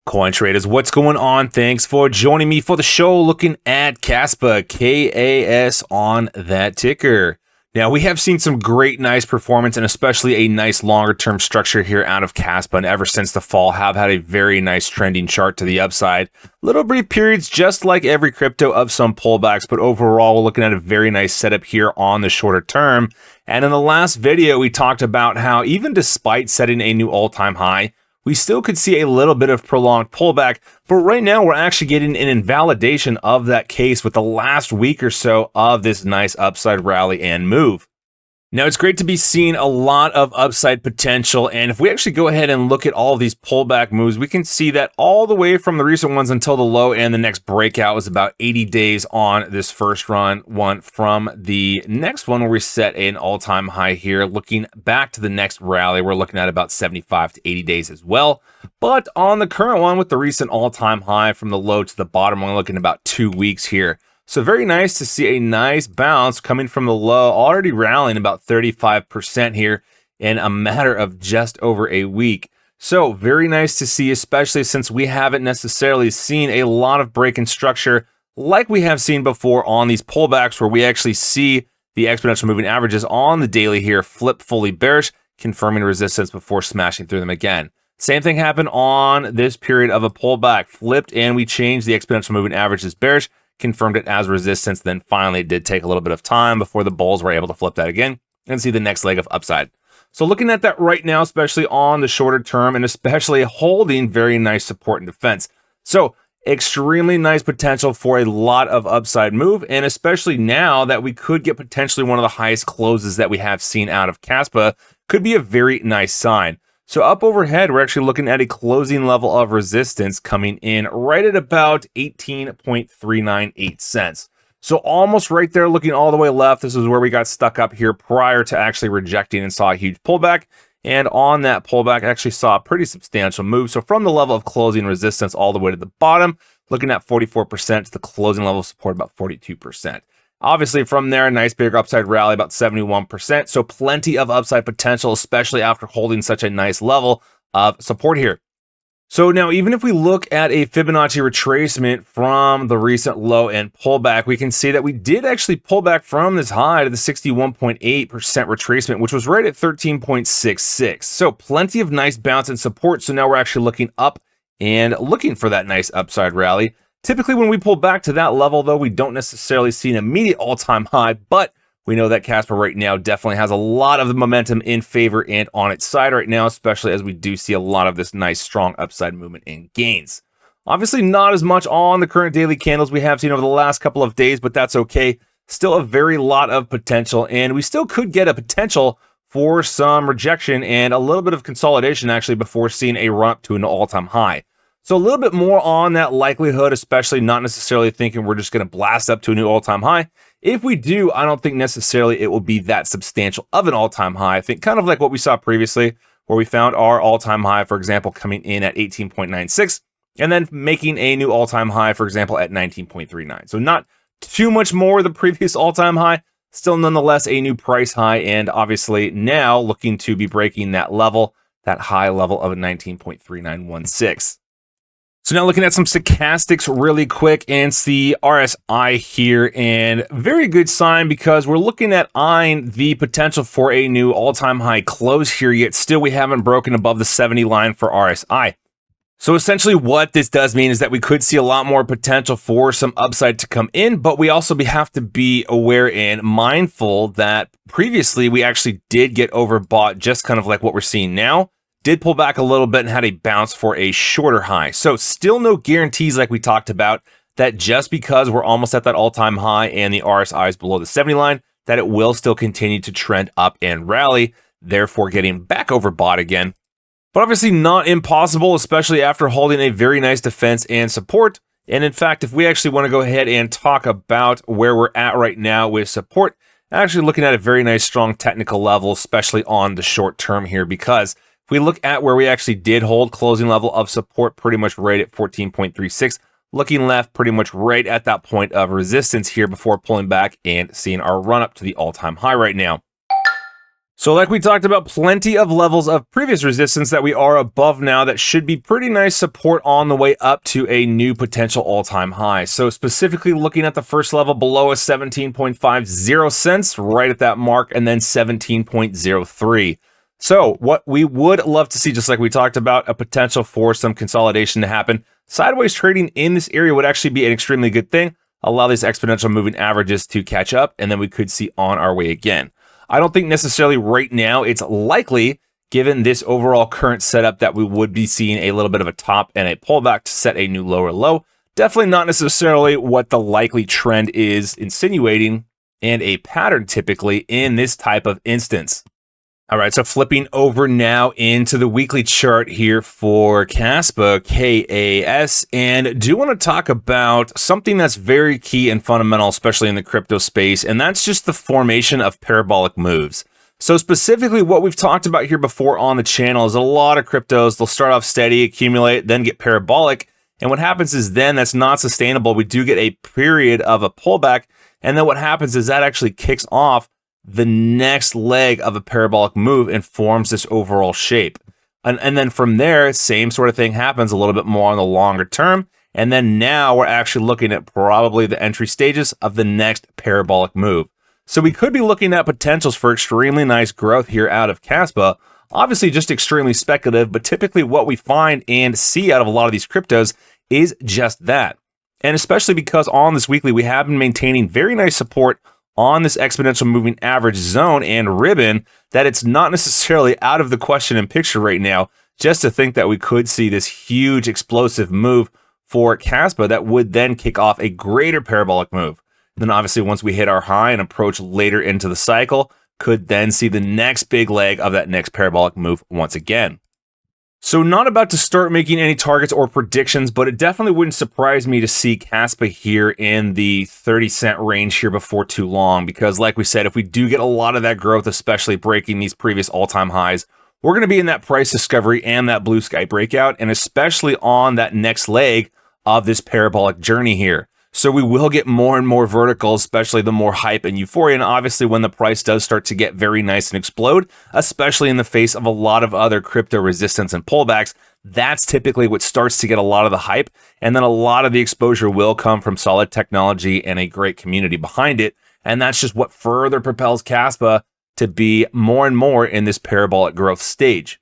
Coin traders, what's going on? Thanks for joining me for the show looking at Kaspa, KAS on that ticker. Now, we have seen some great, nice performance and especially a nice longer term structure here out of Kaspa. And ever since the fall, have had a very nice trending chart to the upside. Little brief periods, just like every crypto, of some pullbacks, but overall, we're looking at a very nice setup here on the shorter term. And in the last video, we talked about how even despite setting a new all-time high, we still could see a little bit of prolonged pullback, but right now we're actually getting an invalidation of that case with the last week or so of this nice upside rally and move. Now, it's great to be seeing a lot of upside potential, and if we actually go ahead and look at all of these pullback moves, we can see that all the way from the recent ones until the low and the next breakout was about 80 days on this first one from the next one where we set an all-time high here. Looking back to the next rally, we're looking at about 75 to 80 days as well. But on the current one with the recent all-time high from the low to the bottom, we're looking at about 2 weeks here. So very nice to see a nice bounce coming from the low, already rallying about 35% here in a matter of just over a week. So very nice to see, especially since we haven't necessarily seen a lot of break in structure like we have seen before on these pullbacks, where we actually see the exponential moving averages on the daily here flip fully bearish, confirming resistance before smashing through them again. Same thing happened on this period of a pullback, flipped, and we changed the exponential moving averages bearish, confirmed it as resistance. Then finally it did take a little bit of time before the bulls were able to flip that again and see the next leg of upside. So looking at that right now, especially on the shorter term and especially holding very nice support and defense. So extremely nice potential for a lot of upside move, and especially now that we could get potentially one of the highest closes that we have seen out of Kaspa, could be a very nice sign. So up overhead, we're actually looking at a closing level of resistance coming in right at about 18.398 cents. So almost right there, looking all the way left. This is where we got stuck up here prior to actually rejecting and saw a huge pullback. And on that pullback, actually saw a pretty substantial move. So from the level of closing resistance all the way to the bottom, looking at 44% to the closing level of support about 42%. Obviously, from there, a nice big upside rally, about 71%. So plenty of upside potential, especially after holding such a nice level of support here. So now, even if we look at a Fibonacci retracement from the recent low and pullback, we can see that we did actually pull back from this high to the 61.8% retracement, which was right at 13.66. So plenty of nice bounce and support. So now we're actually looking up and looking for that nice upside rally. Typically, when we pull back to that level, though, we don't necessarily see an immediate all-time high, but we know that Kaspa right now definitely has a lot of the momentum in favor and on its side right now, especially as we do see a lot of this nice, strong upside movement and gains. Obviously, not as much on the current daily candles we have seen over the last couple of days, but that's okay. Still a very lot of potential, and we still could get a potential for some rejection and a little bit of consolidation, actually, before seeing a run up to an all-time high. So a little bit more on that likelihood, especially not necessarily thinking we're just going to blast up to a new all-time high. If we do, I don't think necessarily it will be that substantial of an all-time high. I think kind of like what we saw previously, where we found our all-time high, for example, coming in at 18.96, and then making a new all-time high, for example, at 19.39. So not too much more than the previous all-time high, still nonetheless a new price high, and obviously now looking to be breaking that level, that high level of 19.3916. So now looking at some stochastics really quick, and it's the RSI here, and very good sign because we're looking at eyeing the potential for a new all-time high close here, yet still we haven't broken above the 70 line for RSI. So essentially what this does mean is that we could see a lot more potential for some upside to come in, but we also have to be aware and mindful that previously we actually did get overbought, just kind of like what we're seeing now. Did pull back a little bit and had a bounce for a shorter high. So still no guarantees, like we talked about, that just because we're almost at that all-time high and the RSI is below the 70 line, that it will still continue to trend up and rally, therefore getting back overbought again. But obviously not impossible, especially after holding a very nice defense and support. And in fact, if we actually want to go ahead and talk about where we're at right now with support, actually looking at a very nice strong technical level, especially on the short term here, because if we look at where we actually did hold closing level of support, pretty much right at 14.36, looking left pretty much right at that point of resistance here before pulling back and seeing our run up to the all-time high right now. So like we talked about, plenty of levels of previous resistance that we are above now that should be pretty nice support on the way up to a new potential all-time high. So specifically looking at the first level below us, 17.50 cents, right at that mark, and then 17.03. So what we would love to see, just like we talked about, a potential for some consolidation to happen. Sideways trading in this area would actually be an extremely good thing. Allow these exponential moving averages to catch up, and then we could see on our way again. I don't think necessarily right now it's likely, given this overall current setup, that we would be seeing a little bit of a top and a pullback to set a new lower low. Definitely not necessarily what the likely trend is insinuating and a pattern typically in this type of instance. All right, so flipping over now into the weekly chart here for Kaspa, KAS, and do want to talk about something that's very key and fundamental, especially in the crypto space, and that's just the formation of parabolic moves. So specifically what we've talked about here before on the channel is a lot of cryptos, they'll start off steady, accumulate, then get parabolic, and what happens is then that's not sustainable. We do get a period of a pullback, and then what happens is that actually kicks off the next leg of a parabolic move and forms this overall shape. And then from there, same sort of thing happens a little bit more on the longer term. And then now we're actually looking at probably the entry stages of the next parabolic move. So we could be looking at potentials for extremely nice growth here out of Kaspa. Obviously just extremely speculative, but typically what we find and see out of a lot of these cryptos is just that. And especially because on this weekly, we have been maintaining very nice support on this exponential moving average zone and ribbon, that it's not necessarily out of the question and picture right now just to think that we could see this huge explosive move for Kaspa that would then kick off a greater parabolic move. Then obviously once we hit our high and approach later into the cycle, could then see the next big leg of that next parabolic move once again. So not about to start making any targets or predictions, but it definitely wouldn't surprise me to see Kaspa here in the 30-cent range here before too long, because like we said, if we do get a lot of that growth, especially breaking these previous all-time highs, we're going to be in that price discovery and that blue sky breakout, and especially on that next leg of this parabolic journey here. So we will get more and more vertical, especially the more hype and euphoria. And obviously when the price does start to get very nice and explode, especially in the face of a lot of other crypto resistance and pullbacks, that's typically what starts to get a lot of the hype. And then a lot of the exposure will come from solid technology and a great community behind it. And that's just what further propels Kaspa to be more and more in this parabolic growth stage.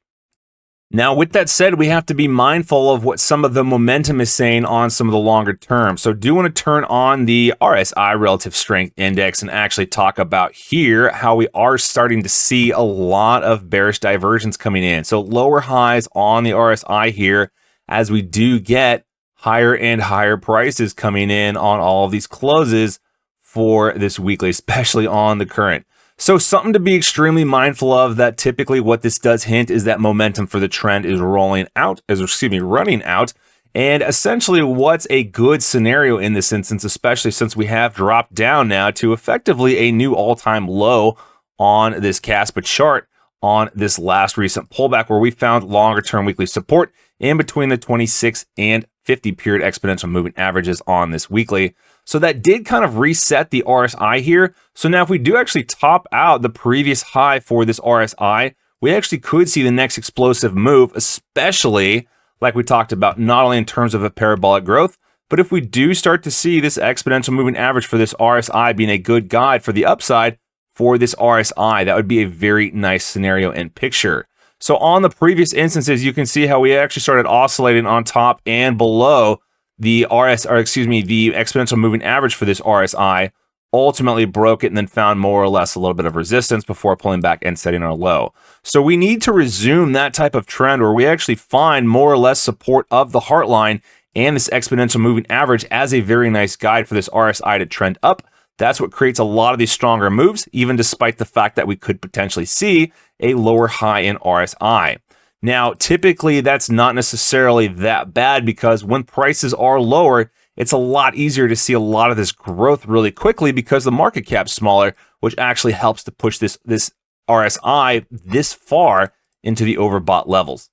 Now, with that said, we have to be mindful of what some of the momentum is saying on some of the longer term. So do want to turn on the RSI Relative Strength Index and actually talk about here how we are starting to see a lot of bearish divergence coming in. So lower highs on the RSI here as we do get higher and higher prices coming in on all of these closes for this weekly, especially on the current. So something to be extremely mindful of, that typically what this does hint is that momentum for the trend is running out. And essentially what's a good scenario in this instance, especially since we have dropped down now to effectively a new all-time low on this Kaspa chart on this last recent pullback, where we found longer term weekly support in between the 26 and 50 period exponential moving averages on this weekly. So that did kind of reset the RSI here. So now if we do actually top out the previous high for this RSI, we actually could see the next explosive move, especially like we talked about, not only in terms of a parabolic growth, but if we do start to see this exponential moving average for this RSI being a good guide for the upside for this RSI, that would be a very nice scenario and picture. So on the previous instances, you can see how we actually started oscillating on top and below the the exponential moving average for this RSI, ultimately broke it and then found more or less a little bit of resistance before pulling back and setting our low. So we need to resume that type of trend where we actually find more or less support of the heart line and this exponential moving average as a very nice guide for this RSI to trend up. That's what creates a lot of these stronger moves, even despite the fact that we could potentially see a lower high in RSI. Now, typically that's not necessarily that bad, because when prices are lower, it's a lot easier to see a lot of this growth really quickly because the market cap's smaller, which actually helps to push this RSI this far into the overbought levels.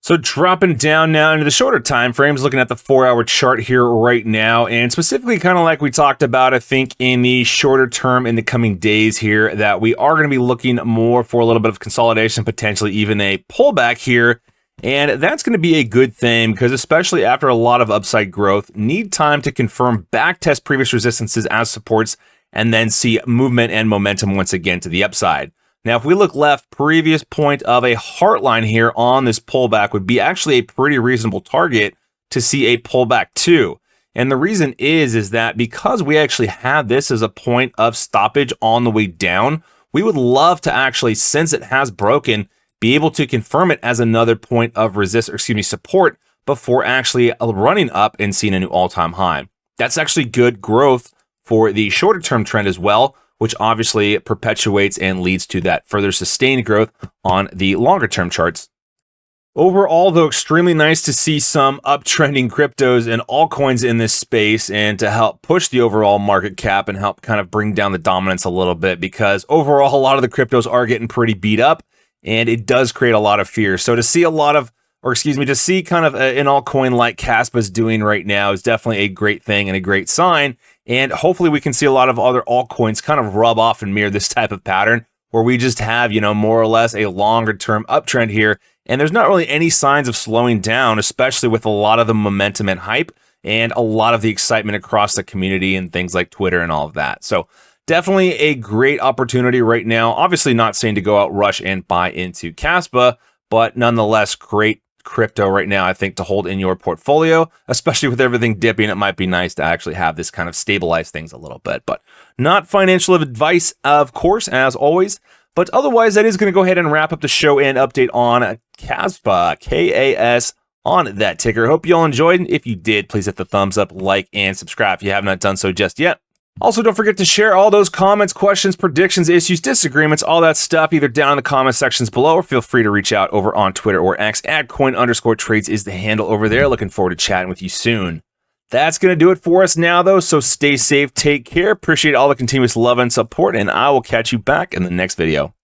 So dropping down now into the shorter time frames, looking at the 4-hour chart here right now, and specifically kind of like we talked about, I think in the shorter term in the coming days here, that we are going to be looking more for a little bit of consolidation, potentially even a pullback here. And that's going to be a good thing because especially after a lot of upside growth, need time to confirm backtest previous resistances as supports and then see movement and momentum once again to the upside. Now, if we look left, previous point of a heart line here on this pullback would be actually a pretty reasonable target to see a pullback to. And the reason is that because we actually have this as a point of stoppage on the way down, we would love to actually, since it has broken, be able to confirm it as another point of support before actually running up and seeing a new all-time high. That's actually good growth for the shorter term trend as well, which obviously perpetuates and leads to that further sustained growth on the longer term charts. Overall, though, extremely nice to see some uptrending cryptos and altcoins in this space and to help push the overall market cap and help kind of bring down the dominance a little bit, because overall, a lot of the cryptos are getting pretty beat up and it does create a lot of fear. So to see to see kind of an altcoin like Kaspa's doing right now is definitely a great thing and a great sign. And hopefully we can see a lot of other altcoins kind of rub off and mirror this type of pattern where we just have, more or less a longer term uptrend here. And there's not really any signs of slowing down, especially with a lot of the momentum and hype and a lot of the excitement across the community and things like Twitter and all of that. So definitely a great opportunity right now. Obviously not saying to go out, rush and buy into Kaspa, but nonetheless, great crypto right now, I think, to hold in your portfolio, especially with everything dipping. It might be nice to actually have this kind of stabilize things a little bit, but not financial advice, of course, as always. But otherwise, that is going to go ahead and wrap up the show and update on Kaspa, K-A-S, on that ticker. Hope you all enjoyed. If you did, please hit the thumbs up, like, and subscribe if you have not done so just yet. Also, don't forget to share all those comments, questions, predictions, issues, disagreements, all that stuff, either down in the comment sections below, or feel free to reach out over on Twitter or X. @coin_trades is the handle over there. Looking forward to chatting with you soon. That's going to do it for us now, though, so stay safe, take care, appreciate all the continuous love and support, and I will catch you back in the next video.